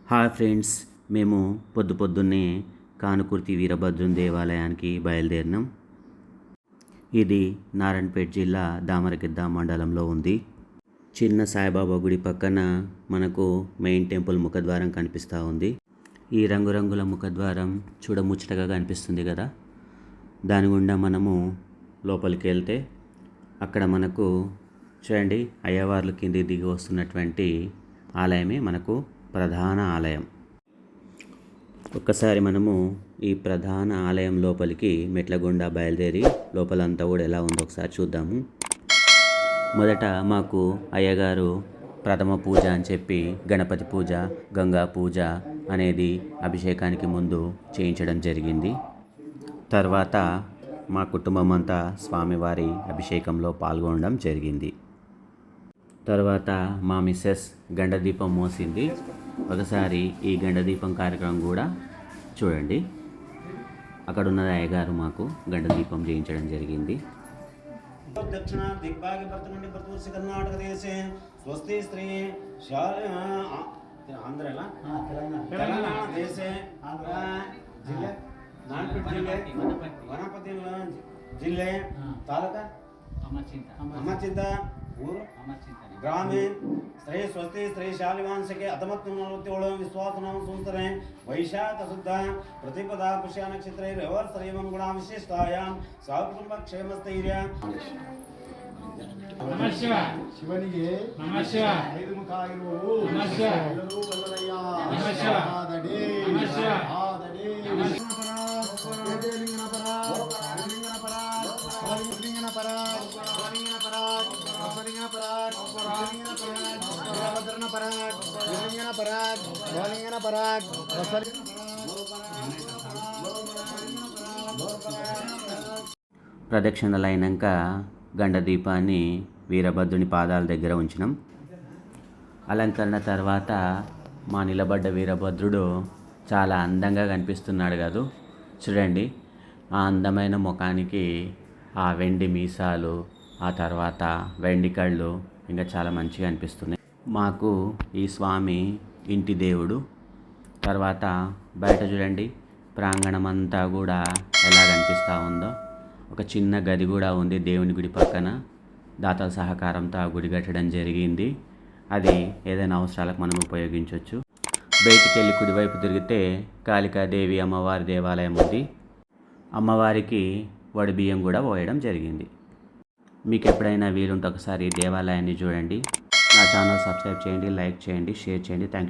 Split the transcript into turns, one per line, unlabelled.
Hi friends, మేము పొద్దున్నే కానుకుర్తి వీరభద్రుని దేవాలయానికి బయలుదేరినాం. ఇది నారాయణపేట జిల్లా దామరగిద్ద మండలంలో ఉంది. చిన్న సాయిబాబా గుడి పక్కన మనకు మెయిన్ టెంపుల్ ముఖద్వారం కనిపిస్తూ ఉంది. ఈ రంగురంగుల ముఖద్వారం చూడముచ్చటగా కనిపిస్తుంది కదా. దాని గుండా మనము లోపలికి వెళ్తే అక్కడ మనకు చూడండి, అయ్యవార్లు కింది దిగి వస్తున్నటువంటి ఆలయమే మనకు ప్రధాన ఆలయం. ఒక్కసారి మనము ఈ ప్రధాన ఆలయం లోపలికి మెట్ల గుండా బయలుదేరి లోపలంతా కూడా ఎలా ఉందో ఒకసారి చూద్దాము. మొదట మాకు అయ్యగారు ప్రథమ పూజ అని చెప్పి గణపతి పూజ, గంగా పూజ అనేది అభిషేకానికి ముందు చేయించడం జరిగింది. తర్వాత మా కుటుంబం అంతా స్వామివారి అభిషేకంలో పాల్గొనడం జరిగింది. తర్వాత మా మిస్సెస్ గండదీపం మోసింది. ఒకసారి ఈ గండదీపం కార్యక్రమం కూడా చూడండి. అక్కడ ఉన్న అయ్యగారు మాకు గండదీపం చేయించడం జరిగింది.
దక్షిణ దిగ్భాగ్యభర్త నుండి ప్రతూర్సి కర్ణాటక దేశే స్వస్తి స్త్రీ ఆంధ్ర తెలంగాణ దేశే జిల్ಲೆ ನಾನ್ಪೇಟ್ ಜಿಲ್ಲೆ ವನಪತಿ ಜಿಲ್ಲೆ ತಾಲೂಕ ಅಮರ್ಚಿಂತ ಊರು ಗ್ರಾಮೀಣ ಸ್ತ್ರೀ ಸ್ವಸ್ತಿ ಸ್ತ್ರೀ ಶಾಲಿವಾಂಶಕ್ಕೆ 1947 ವಿಶ್ವಾಸನಾಮ ಸಂವತ್ಸರೆ ವೈಶಾಖ ಶುದ್ಧ ಪ್ರತಿಪದಾ ಪುಷ್ಯ ನಕ್ಷತ್ರೇ ರವರ್ ಶ್ರೀಮನ್ ಗುಣ ವಿಶಿಷ್ಟಾಯಾಂ ಸಹಕುಟುಂಬ ಕ್ಷೇಮ ಸ್ಥೈರ್ಯ.
ನಮಃ ಶಿವಾಯ. ಶಿವನಿಗೆ ನಮಃ ಶಿವಾಯ. ಐದು ಮುಖ ಆಗಿರುವವು ನಮಃ ಶಿವಾಯ. ಎಲ್ಲರೂ ಬಲ್ಲರಯ್ಯ ನಮಃ ಶಿವಾಯ. ಆದಡೆ ನಮಃ ಶಿವಾಯ. ಆದಡೆ ನಮಃ ಶಿವಾಯ. ಲಿಂಗನ ಪರ ಲಿಂಗನ ಪರ ಲಿಂಗನ ಪರ ಲಿಂಗನ ಪರ ಲಿಂಗನ ಪರ ಲಿಂಗನ ಪರ వీరభద్రన పర లింగన పర లింగన పర
ప్రదక్షిణలైనాక గండదీపాన్ని వీరభద్రుని పాదాల దగ్గర ఉంచినాం. అలంకరణ తర్వాత మా నిలబడ్డ వీరభద్రుడు చాలా అందంగా కనిపిస్తున్నాడు కాదు. చూడండి, ఆ అందమైన ముఖానికి ఆ వెండి మీసాలు, ఆ తర్వాత వెండి కళ్ళు ఇంకా చాలా మంచిగా అనిపిస్తున్నాయి. మాకు ఈ స్వామి ఇంటి దేవుడు. తర్వాత బయట చూడండి, ప్రాంగణం అంతా కూడా ఎలా కనిపిస్తూ ఉందో. ఒక చిన్న గది కూడా ఉంది దేవుని గుడి పక్కన. దాతల సహకారంతో ఆ గుడి కట్టడం జరిగింది. అది ఏదైనా అవసరాలకు మనం ఉపయోగించవచ్చు. బయటికి వెళ్ళి కుడివైపు తిరిగితే కాళికాదేవి అమ్మవారి దేవాలయం ఉంది. అమ్మవారికి వడి బియ్యం కూడా పోయడం జరిగింది. మీకు ఎప్పుడైనా వీలుంటే ఒకసారి దేవాలయాన్ని చూడండి. నా ఛానల్ సబ్స్క్రైబ్ చేయండి, లైక్ చేయండి, షేర్ చేయండి. Thank you.